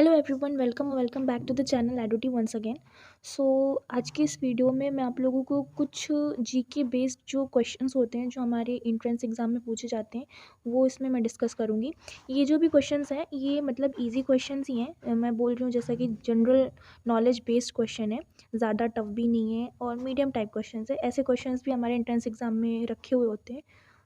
Hello everyone, welcome back to the channel एडोटी once again. So आज के इस वीडियो में मैं आप लोगों को कुछ जीके बेस्ड जो क्वेश्चंस होते हैं जो हमारे एंट्रेंस एग्ज़ाम में पूछे जाते हैं वो इसमें मैं डिस्कस करूँगी। ये जो भी क्वेश्चंस हैं ये मतलब इजी क्वेश्चंस ही हैं। मैं बोल रही हूँ जैसा कि जनरल नॉलेज बेस्ड क्वेश्चन है, ज़्यादा टफ भी नहीं है और मीडियम टाइप क्वेश्चंस है। ऐसे क्वेश्चंस भी हमारे एंट्रेंस एग्ज़ाम में रखे हुए होते हैं,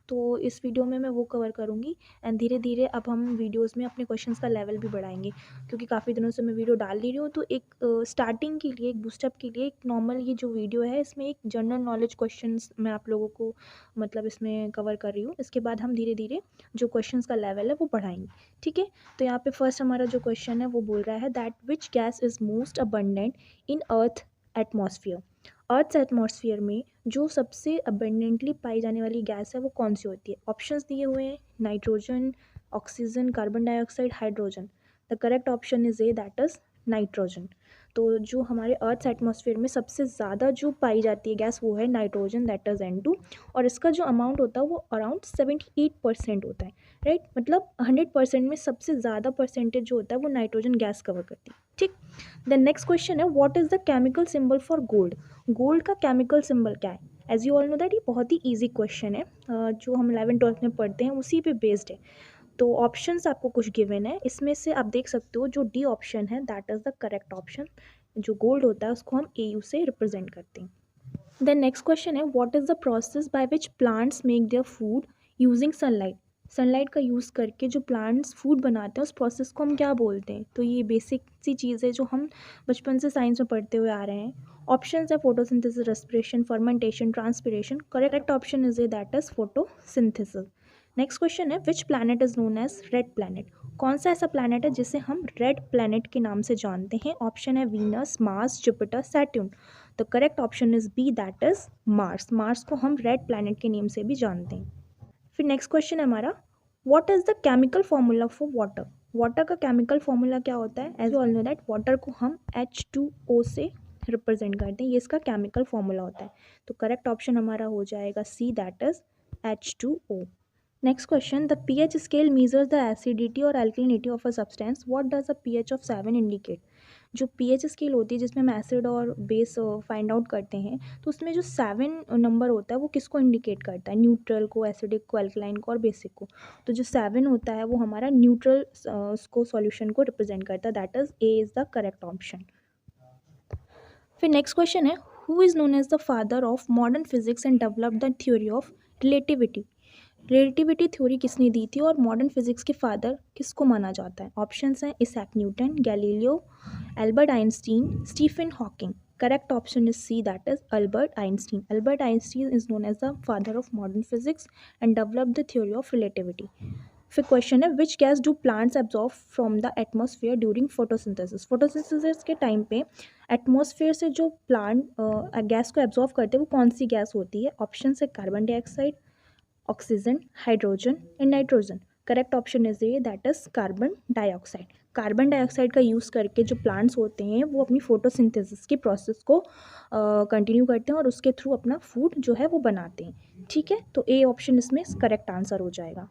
तो इस वीडियो में मैं वो कवर करूँगी। एंड धीरे धीरे अब हम वीडियोज़ में अपने क्वेश्चंस का लेवल भी बढ़ाएंगे, क्योंकि काफ़ी दिनों से मैं वीडियो डाल नहीं रही हूँ। तो एक स्टार्टिंग के लिए, एक बूस्टअप के लिए एक नॉर्मल ये जो वीडियो है इसमें एक जनरल नॉलेज क्वेश्चंस मैं आप लोगों को मतलब इसमें कवर कर रही हूँ। इसके बाद हम धीरे धीरे जो क्वेश्चंस का लेवल है वो बढ़ाएंगे, ठीक है। तो यहाँ पे फर्स्ट हमारा जो क्वेश्चन है वो बोल रहा है that which gas is most abundant in earth atmosphere. Earth atmosphere में जो सबसे अबंडेंटली पाई जाने वाली गैस है वो कौन सी होती है। ऑप्शंस दिए हुए हैं nitrogen, oxygen, carbon dioxide, hydrogen. The correct option is A that is nitrogen. तो जो हमारे अर्थ एटमॉस्फेयर में सबसे ज़्यादा जो पाई जाती है गैस वो है नाइट्रोजन, दैट इज N2। और इसका जो अमाउंट होता है वो अराउंड 78% होता है, राइट। मतलब 100% में सबसे ज़्यादा परसेंटेज जो होता है वो नाइट्रोजन गैस कवर करती है, ठीक। द नेक्स्ट क्वेश्चन है what is the chemical symbol for gold. Gold का केमिकल सिंबल क्या है। As you all know that ये बहुत ही ईजी क्वेश्चन है, जो हम 11th-12th में पढ़ते हैं उसी पे बेस्ड है। तो ऑप्शंस आपको कुछ गिवन है, इसमें से आप देख सकते हो जो डी ऑप्शन है that is the correct option. जो गोल्ड होता है उसको हम AU से रिप्रेजेंट करते हैं। देन नेक्स्ट क्वेश्चन है what is the process by which plants make their food using sunlight. Sunlight का यूज़ करके जो प्लांट्स फूड बनाते हैं उस प्रोसेस को हम क्या बोलते हैं। तो ये बेसिक सी चीज़ है जो हम बचपन से साइंस में पढ़ते हुए आ रहे हैं। ऑप्शंस है photosynthesis, respiration, fermentation, transpiration. Correct option is A that is photosynthesis. Next question है which planet is known as red planet. कौन सा ऐसा प्लैनेट है जिसे हम रेड प्लैनेट के नाम से जानते हैं। ऑप्शन है Venus, Mars, Jupiter, Saturn. The correct option is B that is Mars. Mars को हम रेड प्लैनेट के नेम से भी जानते हैं। फिर नेक्स्ट क्वेश्चन है हमारा what is the chemical formula for water. Water का केमिकल फॉर्मूला क्या होता है। As you all know that water को हम H2O से रिप्रेजेंट करते हैं, ये इसका केमिकल फॉर्मूला होता है। तो करेक्ट ऑप्शन हमारा हो जाएगा C that is H2O। Next question the pH scale measures the acidity और alkalinity of a substance. What does a pH of 7 indicate. जो pH स्केल होती है जिसमें हम एसिड और बेस फाइंड आउट करते हैं, तो उसमें जो 7 नंबर होता है वो किसको इंडिकेट करता है। न्यूट्रल को, एसिडिक को, अल्कलाइन को और बेसिक को। तो जो 7 होता है वो हमारा न्यूट्रल को सॉल्यूशन को रिप्रेजेंट करता है, that is A is the correct option. फिर नेक्स्ट क्वेश्चन है who is known as the father of modern physics and develop the theory of relativity. Relativity theory किसने दी थी और मॉडर्न फिजिक्स के फादर किसको माना जाता है। ऑप्शंस हैं Isaac Newton, Galileo, Albert Einstein, Stephen Hawking. Correct option is C that is Albert Einstein. Albert Einstein is known as the father of modern physics and develop the theory of relativity. फिर question है which gas do plants absorb from the atmosphere during photosynthesis. Photosynthesis के time पे atmosphere से जो plant gas को absorb करते हैं वो कौन सी गैस होती है। ऑप्शन है carbon dioxide, oxygen, hydrogen and nitrogen. Correct option is A that is carbon dioxide. Carbon dioxide का यूज़ करके जो प्लांट्स होते हैं वो अपनी फोटोसिंथेसिस की प्रोसेस को कंटिन्यू करते हैं और उसके थ्रू अपना फूड जो है वो बनाते हैं, ठीक है। तो ए ऑप्शन इसमें करेक्ट आंसर हो जाएगा।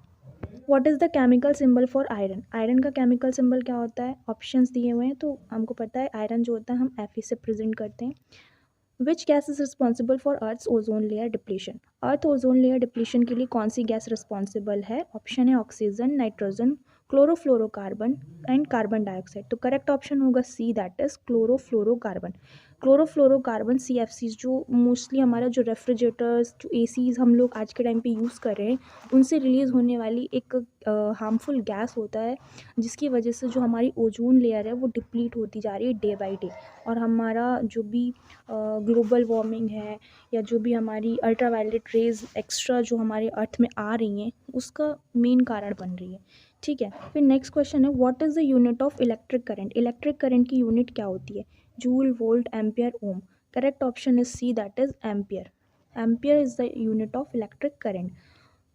What is the chemical symbol for iron. Iron का केमिकल सिंबल क्या होता है। ऑप्शंस दिए हुए हैं तो हमको पता है आयरन जो होता है हम Fe से प्रेजेंट करते हैं। विच gas is responsible for earth ozone layer depletion. Earth ozone layer depletion के लिए कौन सी गैस रिस्पॉन्सिबल है। ऑप्शन है oxygen, nitrogen, chlorofluorocarbon and carbon dioxide. तो करेक्ट ऑप्शन होगा सी that is chlorofluorocarbon. Chlorofluorocarbon CFCs जो मोस्टली हमारा जो रेफ्रिजरेटर्स, जो ACs हम लोग आज के टाइम पे यूज़ कर रहे हैं उनसे रिलीज़ होने वाली एक हार्मफुल गैस होता है, जिसकी वजह से जो हमारी ओजोन लेयर है वो डिप्लीट होती जा रही है डे बाई डे। और हमारा जो भी ग्लोबल वार्मिंग है या जो भी हमारी अल्ट्रावायलेट रेज एक्स्ट्रा जो हमारे अर्थ में आ रही हैं उसका मेन कारण बन रही है, ठीक है। फिर नेक्स्ट क्वेश्चन है what is the unit of electric current. Electric current की यूनिट क्या होती है। Joule, volt, ampere, ohm. Correct option is C that is ampere. Ampere is the unit of electric current.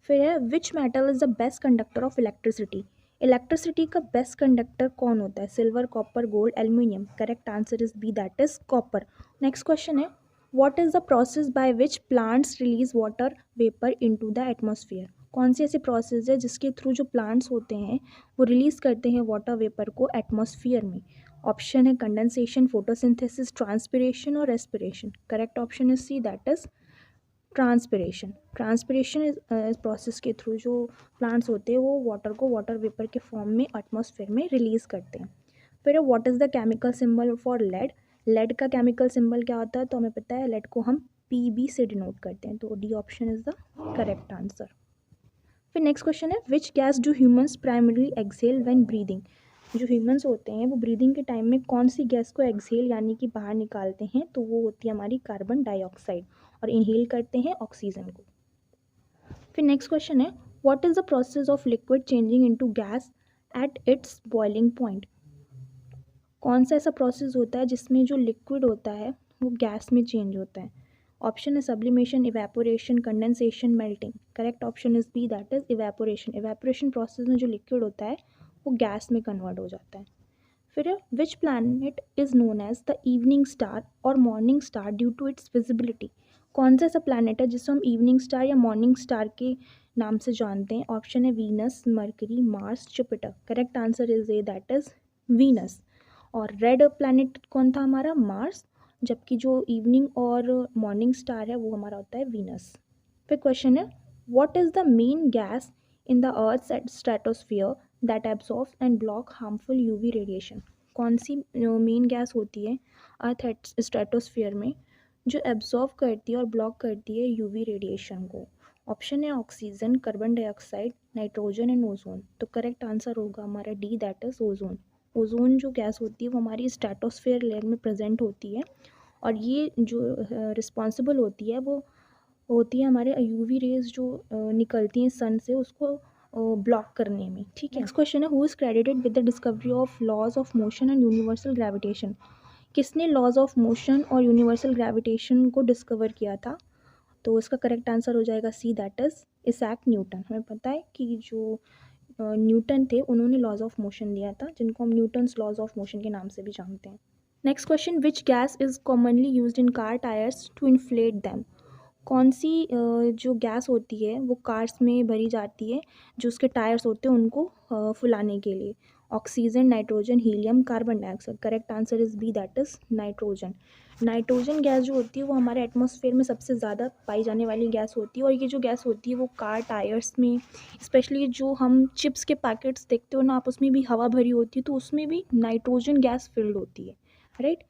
फिर है which metal is the best conductor of electricity. Electricity का best conductor कौन होता है। Silver, copper, gold, aluminium. Correct answer is B that is copper. Next question है what is the process by which plants release water vapour into the atmosphere. कौन सी ऐसी process है जिसके through जो प्लांट्स होते हैं वो रिलीज़ करते हैं वाटर वेपर को एटमॉस्फेयर में? ऑप्शन है कंडेंसेशन, फोटोसिंथेसिस, ट्रांसपिरेशन और respiration. Correct option is C, that is transpiration. Transpiration is process के थ्रू जो प्लांट्स होते हैं वो वाटर को वाटर वेपर के फॉर्म में एटमॉस्फेयर में रिलीज़ करते हैं। फिर what is the chemical symbol for lead? Lead का केमिकल सिंबल क्या होता है? तो हमें पता है लेड को हम पीबी से डिनोट करते हैं, तो D option is the correct answer. फिर नेक्स्ट क्वेश्चन है which gas do humans primarily exhale when breathing? जो ह्यूमंस होते हैं वो ब्रीदिंग के टाइम में कौन सी गैस को एक्सहेल यानी कि बाहर निकालते हैं? तो वो होती है हमारी कार्बन डाइऑक्साइड, और इनहेल करते हैं ऑक्सीजन को। फिर नेक्स्ट क्वेश्चन है what is the process of liquid changing into gas at its boiling point? कौन सा ऐसा प्रोसेस होता है जिसमें जो लिक्विड होता है वो गैस में चेंज होता है? ऑप्शन है sublimation, evaporation, condensation, melting. Correct option is B, that is evaporation. Evaporation process में जो लिक्विड होता है वो गैस में कन्वर्ट हो जाता है। फिर which planet is known as the evening star और morning star due to its visibility? कौन सा ऐसा प्लैनेट है जिसे हम इवनिंग स्टार या मॉर्निंग स्टार के नाम से जानते हैं? ऑप्शन है Venus, Mercury, Mars, Jupiter. Correct answer is A, that is Venus. और रेड प्लैनेट कौन था हमारा? मार्स। जबकि जो इवनिंग और मॉर्निंग स्टार है वो हमारा होता है वीनस। फिर क्वेश्चन है what is the main gas in the earth's stratosphere that absorbs and block harmful UV radiation? कौन सी मेन गैस होती है अर्थ स्ट्रेटोस्फियर में जो एब्जॉर्व करती है और ब्लॉक करती है यूवी रेडिएशन को? ऑप्शन है oxygen, carbon dioxide, nitrogen and ozone. तो करेक्ट आंसर होगा हमारा D, that is ozone. Ozone जो गैस होती है वो हमारी स्ट्रेटोस्फेयर लेयर में प्रेजेंट होती है, और ये जो रिस्पॉन्सिबल होती है वो होती है हमारे यूवी रेज जो निकलती हैं सन से उसको ब्लॉक करने में। ठीक है। नेक्स्ट क्वेश्चन है who is credited with the discovery of laws of motion and universal gravitation? किसने लॉज ऑफ मोशन और यूनिवर्सल ग्रेविटेशन को डिस्कवर किया था? तो इसका करेक्ट आंसर हो जाएगा C, that is Isaac Newton. हमें पता है कि जो न्यूटन थे उन्होंने लॉज ऑफ मोशन दिया था, जिनको हम न्यूटन्स लॉज ऑफ मोशन के नाम से भी जानते हैं। Next question which gas is commonly used in car tyres to inflate them? कौन सी जो गैस होती है वो कार्स में भरी जाती है जो उसके टायर्स होते हैं उनको फुलाने के लिए? Oxygen, nitrogen, helium, carbon dioxide. Correct answer is B, that is nitrogen. Nitrogen gas जो होती है वो हमारे एटमॉस्फेयर में सबसे ज़्यादा पाई जाने वाली गैस होती है, और ये जो गैस होती है वो कार टायर्स में, स्पेशली जो हम चिप्स के पैकेट्स देखते हो ना आप, उसमें भी हवा भरी होती है तो उसमें भी नाइट्रोजन गैस फिल्ड होती है, राइट।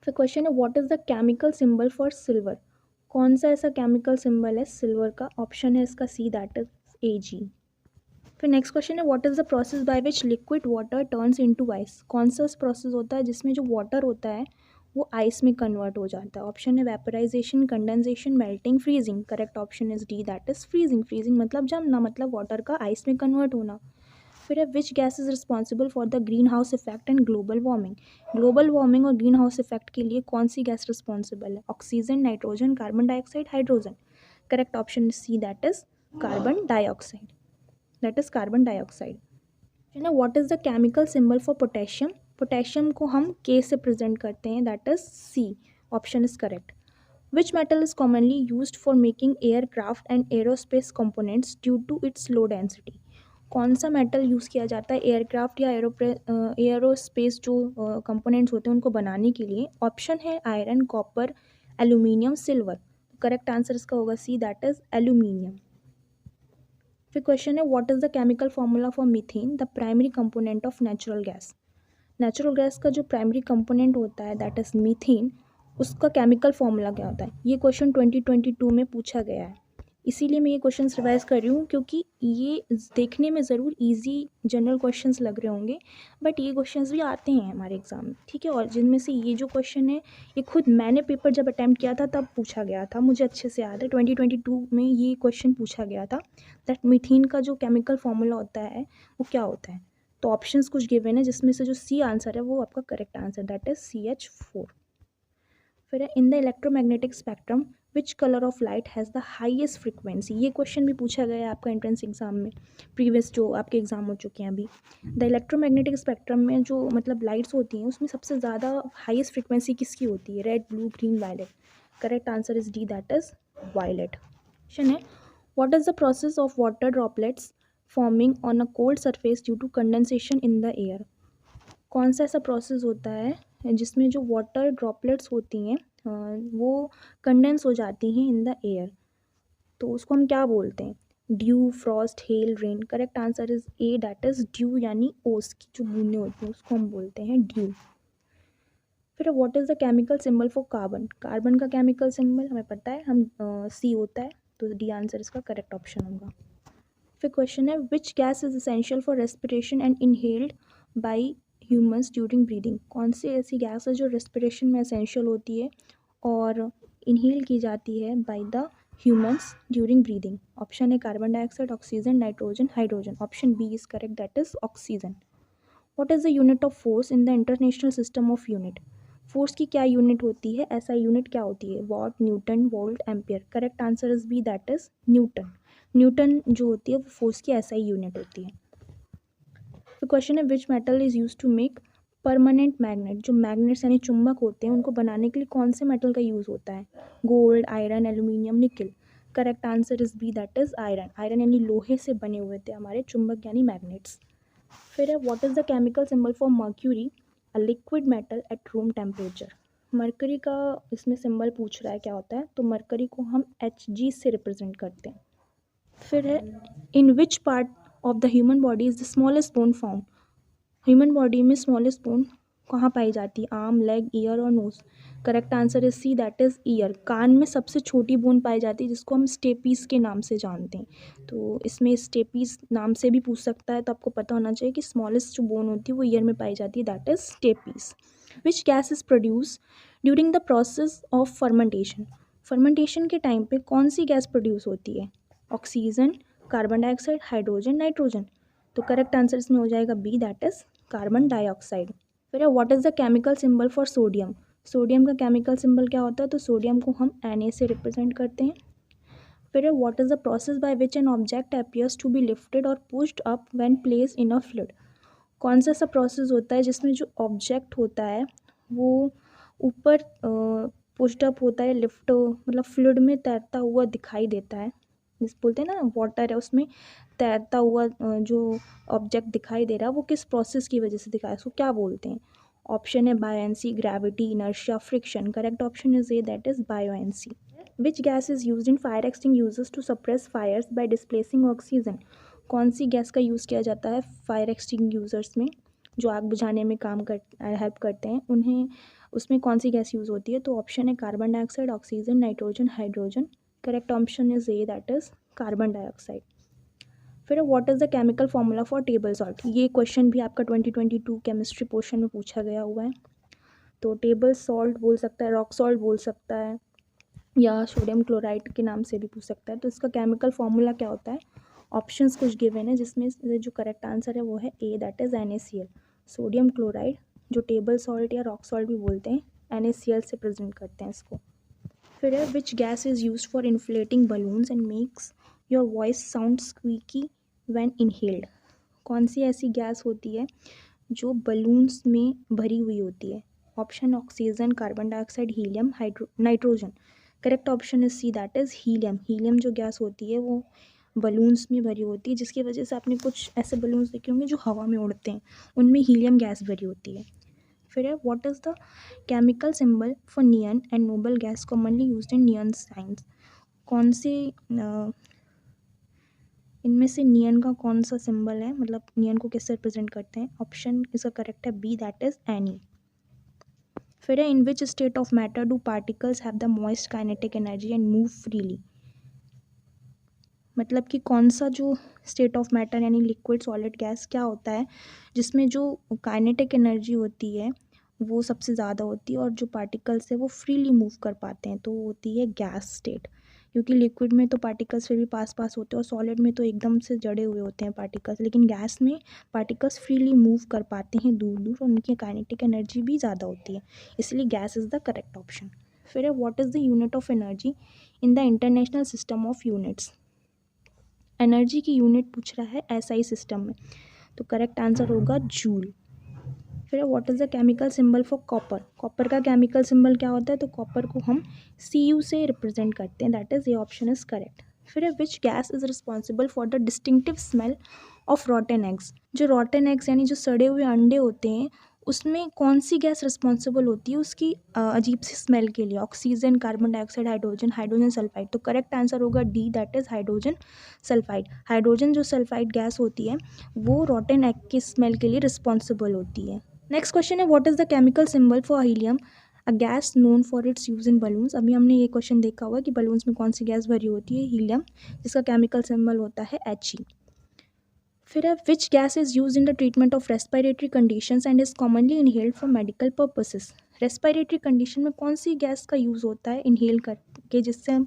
फिर क्वेश्चन है what is the chemical symbol for silver? कौन सा ऐसा केमिकल सिंबल है सिल्वर का? ऑप्शन है इसका सी, दैट इज Ag। फिर नेक्स्ट क्वेश्चन है what is the process by which liquid water turns into ice? कौन सा प्रोसेस होता है जिसमें जो वाटर होता है वो आइस में कन्वर्ट हो जाता है? ऑप्शन है vaporisation, condensation, melting, freezing. Correct option is D, that is freezing. Freezing मतलब जमना, मतलब वाटर का आइस में कन्वर्ट होना। फिर है which gas is responsible for the greenhouse effect and global warming? Global warming और ग्रीन हाउस इफेक्ट के लिए कौन सी गैस रिस्पॉन्सिबल है? Oxygen, nitrogen, carbon dioxide, hydrogen. Correct option is C, that is carbon dioxide, that is carbon dioxide. What is the chemical symbol for potassium? Potassium को हम K से present करते हैं, that is C. Option is correct. Which metal is commonly used for making aircraft and aerospace components due to its low density? कौन सा metal use किया जाता है एयरक्राफ्ट या एरोस्पेस जो कंपोनेंट्स होते हैं उनको बनाने के लिए? ऑप्शन है iron, copper, aluminium, silver. Correct answer इसका होगा सी, दैट इज एल्यूमिनियम। फिर क्वेश्चन है what is the chemical formula for methane, the primary component of natural gas? Natural gas का जो प्राइमरी कंपोनेंट होता है दैट इज़ मीथेन, उसका केमिकल फॉर्मूला क्या होता है? ये क्वेश्चन 2022 में पूछा गया है, इसीलिए मैं ये क्वेश्चंस रिवाइज कर रही हूँ, क्योंकि ये देखने में ज़रूर इजी जनरल क्वेश्चंस लग रहे होंगे, बट ये क्वेश्चंस भी आते हैं हमारे एग्ज़ाम में, ठीक है। और जिनमें से ये जो क्वेश्चन है ये खुद मैंने पेपर जब अटैम्प्ट किया था तब पूछा गया था, मुझे अच्छे से याद है 2022 में ये क्वेश्चन पूछा गया था दैट मीथेन का जो केमिकल फॉर्मूला होता है वो क्या होता है। तो ऑप्शंस कुछ गिवन है जिसमें से जो सी आंसर है वो आपका correct answer, that is CH4। फिर है in the electromagnetic spectrum which colour of light has the highest frequency? ये क्वेश्चन भी पूछा गया है आपका एंट्रेंस एग्जाम में, प्रीवियस जो आपके एग्जाम हो चुके हैं अभी। द इलेक्ट्रोमैग्नेटिक स्पेक्ट्रम में जो मतलब लाइट्स होती हैं उसमें सबसे ज़्यादा हाईएस्ट फ्रिक्वेंसी किसकी होती है? Red, blue, green, violet. Correct answer is D, that is violet. Question है What is the process of water droplets forming on a cold surface due to condensation in the air? कौन सा ऐसा process होता है जिसमें जो water droplets होती हैं वो कंडेंस हो जाती हैं इन द एयर, तो उसको हम क्या बोलते हैं? Due, Frost, hello, rain. Correct answer is A, that is due, यानी ओस की जो बूंदें होती हैं उसको हम बोलते हैं ड्यू। फिर what is the chemical symbol for carbon? Carbon का केमिकल सिंबल हमें पता है, हम सी होता है, तो डी आंसर इसका करेक्ट ऑप्शन होगा। फिर क्वेश्चन है which gas is essential for respiration and inhaled by humans during breathing? कौन सी ऐसी गैस है जो रेस्पिरेशन में एसेंशियल होती है और इनहेल की जाती है by the humans during breathing? Option है carbon dioxide, oxygen, nitrogen, hydrogen. Option B is correct, that is oxygen. What is the unit of force in the international system of unit? Force की क्या unit होती है? ऐसा unit क्या होती है? Watt, newton, volt, ampere. Correct answer is B, that is newton. Newton जो होती है वो फोर्स की ऐसा ही यूनिट होती है। तो क्वेश्चन है which metal is use to make permanent magnet? जो मैग्नेट्स यानी चुंबक होते हैं उनको बनाने के लिए कौन से मेटल का यूज़ होता है? Gold, iron, aluminium, nickel. Correct answer is B, that is iron. Iron यानी लोहे से बने हुए थे हमारे चुंबक यानी मैग्नेट्स। फिर है what is the chemical symbol for mercury, a liquid metal at room temperature? Mercury का इसमें सिंबल पूछ रहा है क्या होता है, तो मरकरी को हम Hg से रिप्रेजेंट करते हैं। फिर है in which part of the human body is the smallest bone found? Human body में स्मॉलेस्ट बोन कहाँ पाई जाती है? आर्म, लेग, ईयर और nose. Correct answer is C, that is ear. कान में सबसे छोटी बोन पाई जाती है जिसको हम स्टेपीज के नाम से जानते हैं, तो इसमें स्टेपीज नाम से भी पूछ सकता है, तो आपको पता होना चाहिए कि स्मॉलेस्ट जो बोन होती है वो ईयर में पाई जाती है, that is steppes. Which gas is produce during the process of fermentation? Fermentation के टाइम पे कौन सी गैस प्रोड्यूस होती है? Oxygen, carbon dioxide, hydrogen, nitrogen. तो करेक्ट आंसर इसमें हो जाएगा B, that is carbon dioxide. फिर है what is the chemical symbol for sodium? Sodium का केमिकल सिंबल क्या होता है? तो सोडियम को हम Na से रिप्रेजेंट करते हैं। फिर है what is the process by which an object appears to be lifted और pushed up when placed in a fluid? कौन सा ऐसा प्रोसेस होता है जिसमें जो ऑब्जेक्ट होता है वो ऊपर पुश्ड अप होता है, लिफ्ट मतलब फ्लूइड में तैरता हुआ दिखाई देता है, जिस बोलते हैं ना वाटर है उसमें तैरता हुआ जो ऑब्जेक्ट दिखाई दे रहा है वो किस प्रोसेस की वजह से दिखाया, उसको क्या बोलते हैं? ऑप्शन है buoyancy, gravity, inertia, friction. Correct option is A, that is buoyancy. Which gas is use in fire extinguishers to suppress fires by displacing oxygen? कौन सी गैस का यूज़ किया जाता है फायर एक्सटिंग्विशर्स में, जो आग बुझाने में हेल्प करते हैं उन्हें, उसमें कौन सी गैस यूज़ होती है? तो ऑप्शन है carbon dioxide, oxygen, nitrogen, hydrogen. Correct option is A, that is carbon dioxide. फिर what is the chemical formula for table salt? ये क्वेश्चन भी आपका 2022 केमिस्ट्री पोर्शन में पूछा गया हुआ है, तो टेबल सॉल्ट बोल सकता है, रॉक सॉल्ट बोल सकता है, या सोडियम क्लोराइड के नाम से भी पूछ सकता है। तो इसका केमिकल फार्मूला क्या होता है? ऑप्शंस कुछ गिवन है जिसमें जो करेक्ट आंसर है वो है A, that is NaCl। Sodium chloride जो टेबल सॉल्ट या रॉक सॉल्ट भी बोलते हैं, NaCl से प्रेजेंट करते हैं इसको। फिर है which gas is use for inflating balloons and makes your voice sound squeaky when inhaled? कौन सी ऐसी गैस होती है जो बलून्स में भरी हुई होती है? Option oxygen, carbon dioxide, helium, nitrogen. Correct option is C, that is helium. Helium जो गैस होती है वो बलून्स में भरी होती है, जिसकी वजह से आपने कुछ ऐसे बलून्स देखे होंगे जो हवा में उड़ते हैं, उनमें हीलियम गैस भरी होती है। फिर है what is the chemical symbol for neon and noble gas commonly used in neon science? कौन से इनमें से नियन का कौन सा सिंबल है, मतलब नियन को किससे रिप्रेजेंट करते हैं? ऑप्शन इसका करेक्ट है बी, दैट इज एनी। फिर है in which state of matter do particles have the most kinetic energy and move freely? मतलब कि कौन सा जो स्टेट ऑफ मैटर यानी लिक्विड, सॉलिड, गैस क्या होता है जिसमें जो काइनेटिक एनर्जी होती है वो सबसे ज़्यादा होती है और जो पार्टिकल्स है वो फ्रीली मूव कर पाते हैं, तो वो होती है गैस स्टेट। क्योंकि लिक्विड में तो पार्टिकल्स फिर भी पास पास होते हैं और सॉलिड में तो एकदम से जड़े हुए होते हैं पार्टिकल्स, लेकिन गैस में पार्टिकल्स फ्रीली मूव कर पाते हैं दूर दूर और उनकी काइनेटिक एनर्जी भी ज़्यादा होती है, इसलिए gas is the correct option. फिर है what is the unit of energy in the international system of units? Energy की यूनिट पूछ रहा है SI सिस्टम में, तो करेक्ट आंसर होगा जूल। फिर what is the chemical symbol for copper? Copper का केमिकल सिंबल क्या होता है? तो कॉपर को हम Cu से रिप्रेजेंट करते हैं, दैट इज़ ये ऑप्शन इज़ करेक्ट। फिर है which gas is responsible for the distinctive smell of रॉटन eggs. जो रॉटन एग्स यानी जो सड़े हुए अंडे होते हैं उसमें कौन सी गैस रिस्पॉन्सिबल होती है उसकी अजीब सी स्मेल के लिए? Oxygen, carbon dioxide, hydrogen, hydrogen sulphide. तो करेक्ट आंसर होगा D, that is hydrogen sulphide. Hydrogen जो सल्फाइड गैस होती है वो रॉटन एग की स्मेल के लिए रिस्पॉन्सिबल होती है। नेक्स्ट क्वेश्चन है what is the chemical symbol for helium, a gas known for its use in balloons. अभी हमने ये क्वेश्चन देखा हुआ कि बलून्स में कौन सी गैस भरी होती है? हीलियम, जिसका केमिकल सिंबल होता है He। फिर है which gas is use in the treatment of respiratory conditions and is commonly inhaled for medical purposes. Respiratory condition में कौन सी गैस का यूज़ होता है इनहेल करके, जिससे हम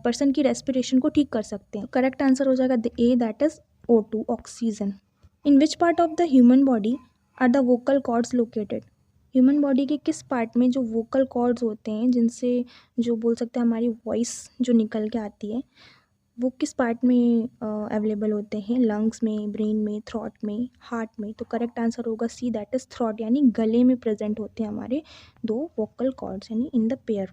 पर्सन की रेस्पिरेशन को ठीक कर सकते हैं? करेक्ट आंसर हो जाएगा A, that is O2, oxygen. In which part of the human body are the vocal cords located? Human body के किस पार्ट में जो वोकल कॉर्ड्स होते हैं, जिनसे जो बोल सकते हैं हमारी वॉइस जो निकल के आती है, वो किस पार्ट में अवेलेबल होते हैं? लंग्स में, ब्रेन में, थ्रॉट में, हार्ट में? तो करेक्ट आंसर होगा सी, दैट इज़ थ्रॉट, यानी गले में प्रेजेंट होते हैं हमारे दो वोकल कॉर्ड्स यानी इन द पेयर।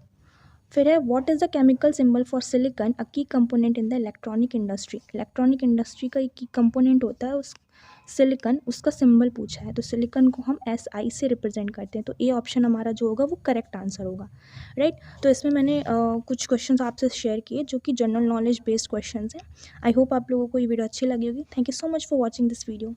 फिर है what is the chemical symbol for silicon, a key component in the electronic industry. Electronic industry का एक की कंपोनेंट होता है उस सिलिकॉन, उसका सिंबल पूछा है। तो सिलिकॉन को हम SI से रिप्रेजेंट करते हैं। तो ए ऑप्शन हमारा जो होगा वो करेक्ट आंसर होगा, राइट। तो इसमें मैंने कुछ क्वेश्चंस आपसे शेयर किए जो कि जनरल नॉलेज बेस्ड क्वेश्चंस हैं। आई होप आप लोगों को ये वीडियो अच्छी लगी होगी। Thank you so much for watching this video.